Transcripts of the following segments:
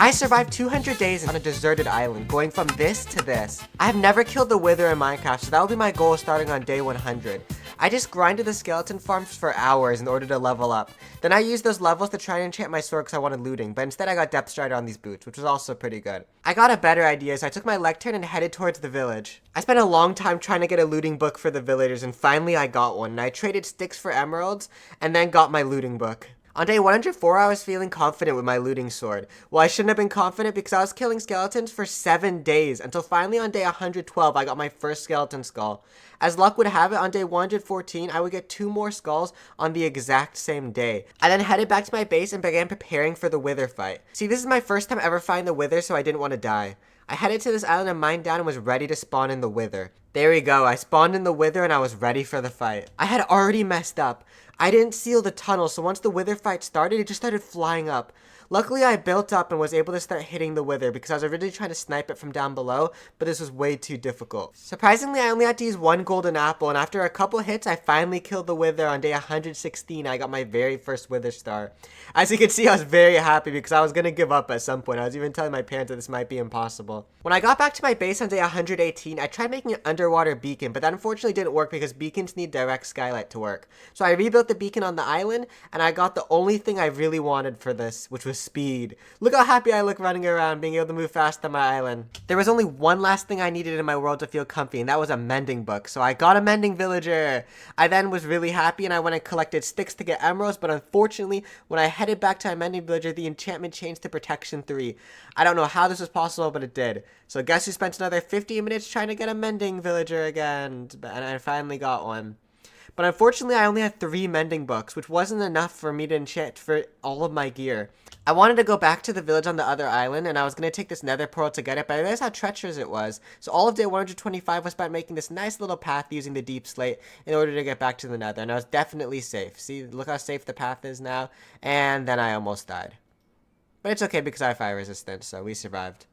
I survived 200 days on a deserted island, going from this to this. I have never killed the Wither in Minecraft, so that will be my goal starting on day 100. I just grinded the skeleton farms for hours in order to level up. Then I used those levels to try and enchant my sword because I wanted looting, but instead I got Depth Strider on these boots, which was also pretty good. I got a better idea, so I took my lectern and headed towards the village. I spent a long time trying to get a looting book for the villagers, and finally I got one, and I traded sticks for emeralds, and then got my looting book. On day 104, I was feeling confident with my looting sword. Well, I shouldn't have been confident because I was killing skeletons for 7 days, until finally on day 112, I got my first skeleton skull. As luck would have it, on day 114, I would get 2 more skulls on the exact same day. I then headed back to my base and began preparing for the Wither fight. See, this is my first time ever fighting the Wither, so I didn't want to die. I headed to this island and mined down and was ready to spawn in the Wither. There we go, I spawned in the Wither and I was ready for the fight. I had already messed up. I didn't seal the tunnel, so once the Wither fight started, it just started flying up. Luckily, I built up and was able to start hitting the Wither because I was originally trying to snipe it from down below, but this was way too difficult. Surprisingly, I only had to use 1 golden apple, and after a couple hits, I finally killed the Wither on day 116. I got my very first Wither star. As you can see, I was very happy because I was going to give up at some point. I was even telling my parents that this might be impossible. When I got back to my base on day 118, I tried making an underwater beacon, but that unfortunately didn't work because beacons need direct skylight to work. So I rebuilt the beacon on the island, and I got the only thing I really wanted for this, which was speed. Look how happy I look running around, being able to move fast on my island. There was only one last thing I needed in my world to feel comfy, and that was a mending book. So I got a mending villager. I then was really happy, and I went and collected sticks to get emeralds, but unfortunately, when I headed back to my mending villager, the enchantment changed to protection 3. I don't know how this was possible, but it did. So guess who spent another 15 minutes trying to get a mending villager again, and I finally got one. But unfortunately, I only had 3 mending books, which wasn't enough for me to enchant for all of my gear. I wanted to go back to the village on the other island, and I was going to take this nether pearl to get it, but I realized how treacherous it was. So all of day 125 was spent making this nice little path using the deep slate in order to get back to the nether, and I was definitely safe. See, look how safe the path is now, and then I almost died. But it's okay because I have fire resistance, so we survived.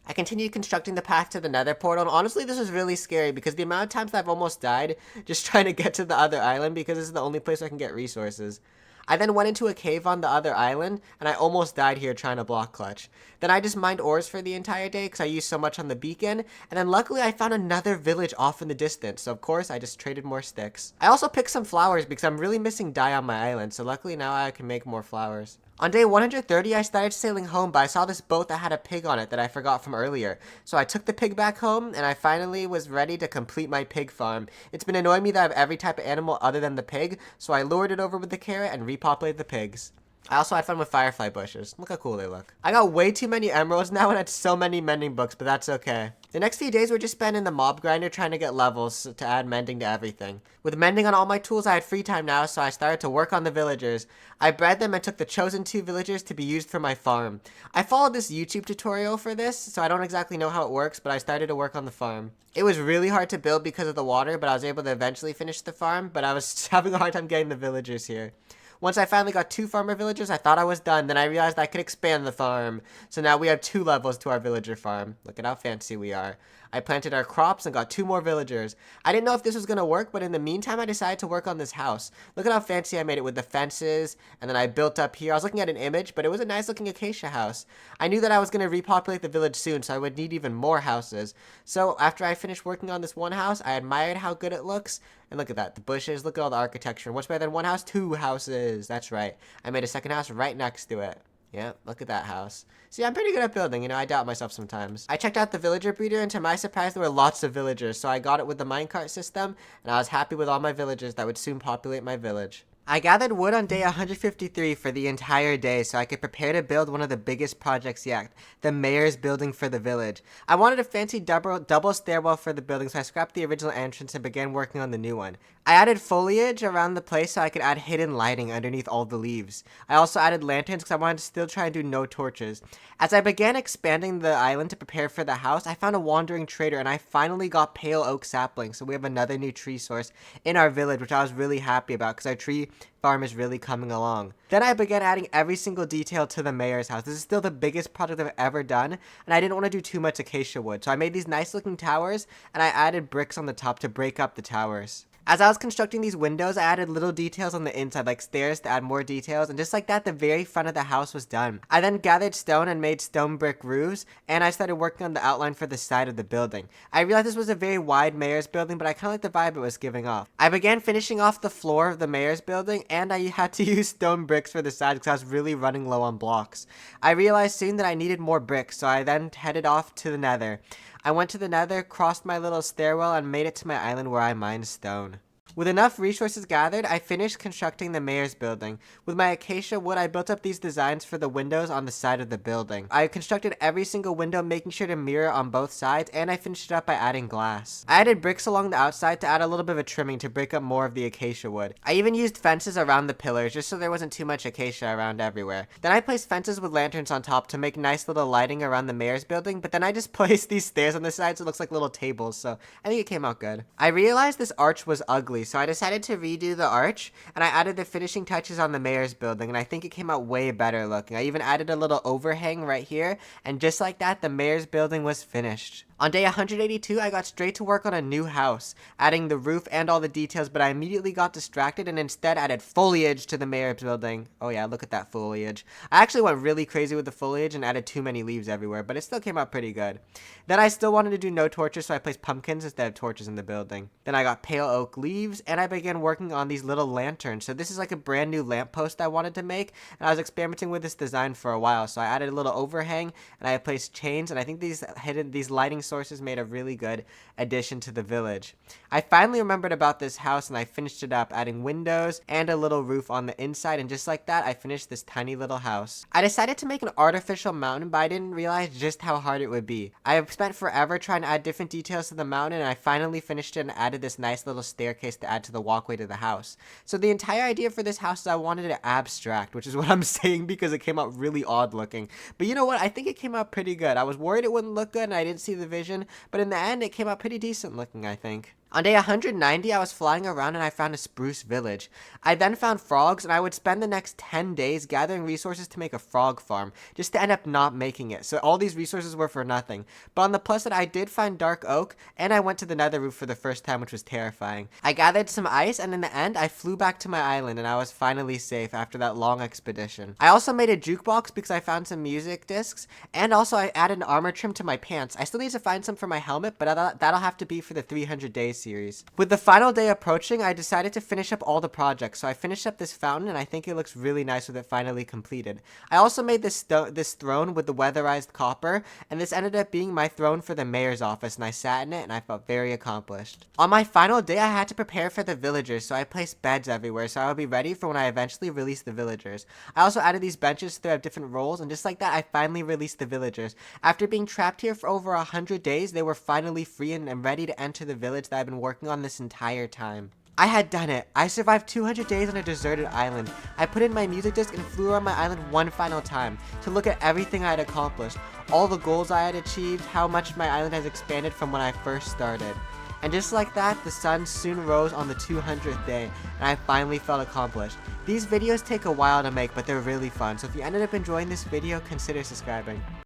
I continued constructing the path to the nether portal, and honestly this was really scary because the amount of times that I've almost died just trying to get to the other island because this is the only place I can get resources. I then went into a cave on the other island, and I almost died here trying to block clutch. Then I just mined ores for the entire day because I used so much on the beacon, and then luckily I found another village off in the distance, so of course I just traded more sticks. I also picked some flowers because I'm really missing dye on my island, so luckily now I can make more flowers. On day 130, I started sailing home, but I saw this boat that had a pig on it that I forgot from earlier. So I took the pig back home, and I finally was ready to complete my pig farm. It's been annoying me that I have every type of animal other than the pig, so I lured it over with the carrot and repopulated the pigs. I also had fun with firefly bushes. Look how cool they look. I got way too many emeralds now and had so many mending books, but that's okay. The next few days were just spent in the mob grinder trying to get levels to add mending to everything. With mending on all my tools, I had free time now, so I started to work on the villagers. I bred them and took the chosen 2 villagers to be used for my farm. I followed this YouTube tutorial for this, so I don't exactly know how it works, but I started to work on the farm. It was really hard to build because of the water, but I was able to eventually finish the farm, but I was having a hard time getting the villagers here. Once I finally got 2 farmer villagers, I thought I was done. Then I realized I could expand the farm. So now we have 2 levels to our villager farm. Look at how fancy we are. I planted our crops and got 2 more villagers. I didn't know if this was going to work, but in the meantime, I decided to work on this house. Look at how fancy I made it with the fences, and then I built up here. I was looking at an image, but it was a nice looking acacia house. I knew that I was going to repopulate the village soon, so I would need even more houses. So after I finished working on this one house, I admired how good it looks. And look at that, the bushes, look at all the architecture. And what's better than one house? 2 houses. That's right. I made a second house right next to it. Yeah, look at that house. See, I'm pretty good at building, I doubt myself sometimes. I checked out the villager breeder, and to my surprise, there were lots of villagers, so I got it with the minecart system, and I was happy with all my villagers that would soon populate my village. I gathered wood on day 153 for the entire day so I could prepare to build one of the biggest projects yet, the mayor's building for the village. I wanted a fancy double stairwell for the building, so I scrapped the original entrance and began working on the new one. I added foliage around the place so I could add hidden lighting underneath all the leaves. I also added lanterns because I wanted to still try and do no torches. As I began expanding the island to prepare for the house, I found a wandering trader and I finally got pale oak saplings, so we have another new tree source in our village, which I was really happy about because our tree farm is really coming along. Then I began adding every single detail to the mayor's house. This is still the biggest project I've ever done, and I didn't want to do too much acacia wood, so I made these nice looking towers and I added bricks on the top to break up the towers. As I was constructing these windows, I added little details on the inside, like stairs to add more details, and just like that, the very front of the house was done. I then gathered stone and made stone brick roofs, and I started working on the outline for the side of the building. I realized this was a very wide mayor's building, but I kind of liked the vibe it was giving off. I began finishing off the floor of the mayor's building, and I had to use stone bricks for the sides because I was really running low on blocks. I realized soon that I needed more bricks, so I then headed off to the nether. I went to the nether, crossed my little stairwell, and made it to my island where I mined stone. With enough resources gathered, I finished constructing the mayor's building. With my acacia wood, I built up these designs for the windows on the side of the building. I constructed every single window, making sure to mirror on both sides, and I finished it up by adding glass. I added bricks along the outside to add a little bit of a trimming to break up more of the acacia wood. I even used fences around the pillars just so there wasn't too much acacia around everywhere. Then I placed fences with lanterns on top to make nice little lighting around the mayor's building, but then I just placed these stairs on the side so it looks like little tables, so I think it came out good. I realized this arch was ugly, so I decided to redo the arch, and I added the finishing touches on the mayor's building, and I think it came out way better looking. I even added a little overhang right here, and just like that, the mayor's building was finished. On day 182, I got straight to work on a new house, adding the roof and all the details, but I immediately got distracted and instead added foliage to the mayor's building. Oh yeah, look at that foliage. I actually went really crazy with the foliage and added too many leaves everywhere, but it still came out pretty good. Then I still wanted to do no torches, so I placed pumpkins instead of torches in the building. Then I got pale oak leaves, and I began working on these little lanterns. So this is like a brand new lamppost I wanted to make, and I was experimenting with this design for a while, so I added a little overhang, and I placed chains, and I think these lighting sources made a really good addition to the village. I finally remembered about this house and I finished it up, adding windows and a little roof on the inside, and just like that I finished this tiny little house. I decided to make an artificial mountain, but I didn't realize just how hard it would be. I have spent forever trying to add different details to the mountain, and I finally finished it and added this nice little staircase to add to the walkway to the house. So the entire idea for this house is I wanted it abstract, which is what I'm saying because it came out really odd looking. But you know what? I think it came out pretty good. I was worried it wouldn't look good and I didn't see the vision, but in the end, it came out pretty decent looking, I think. On day 190, I was flying around and I found a spruce village. I then found frogs, and I would spend the next 10 days gathering resources to make a frog farm, just to end up not making it. So all these resources were for nothing. But on the plus side, I did find dark oak, and I went to the nether roof for the first time, which was terrifying. I gathered some ice, and in the end, I flew back to my island, and I was finally safe after that long expedition. I also made a jukebox because I found some music discs, and also I added an armor trim to my pants. I still need to find some for my helmet, but that'll have to be for the 300 days series. With the final day approaching, I decided to finish up all the projects, so I finished up this fountain, and I think it looks really nice with it finally completed. I also made this throne with the weatherized copper, and this ended up being my throne for the mayor's office, and I sat in it, and I felt very accomplished. On my final day, I had to prepare for the villagers, so I placed beds everywhere, so I would be ready for when I eventually release the villagers. I also added these benches so they have different roles, and just like that, I finally released the villagers. After being trapped here for over 100 days, they were finally free and ready to enter the village that I've been working on this entire time. I had done it. I survived 200 days on a deserted island. I put in my music disc and flew around my island one final time to look at everything I had accomplished, all the goals I had achieved, how much my island has expanded from when I first started. And just like that, the sun soon rose on the 200th day, and I finally felt accomplished. These videos take a while to make, but they're really fun, so if you ended up enjoying this video, consider subscribing.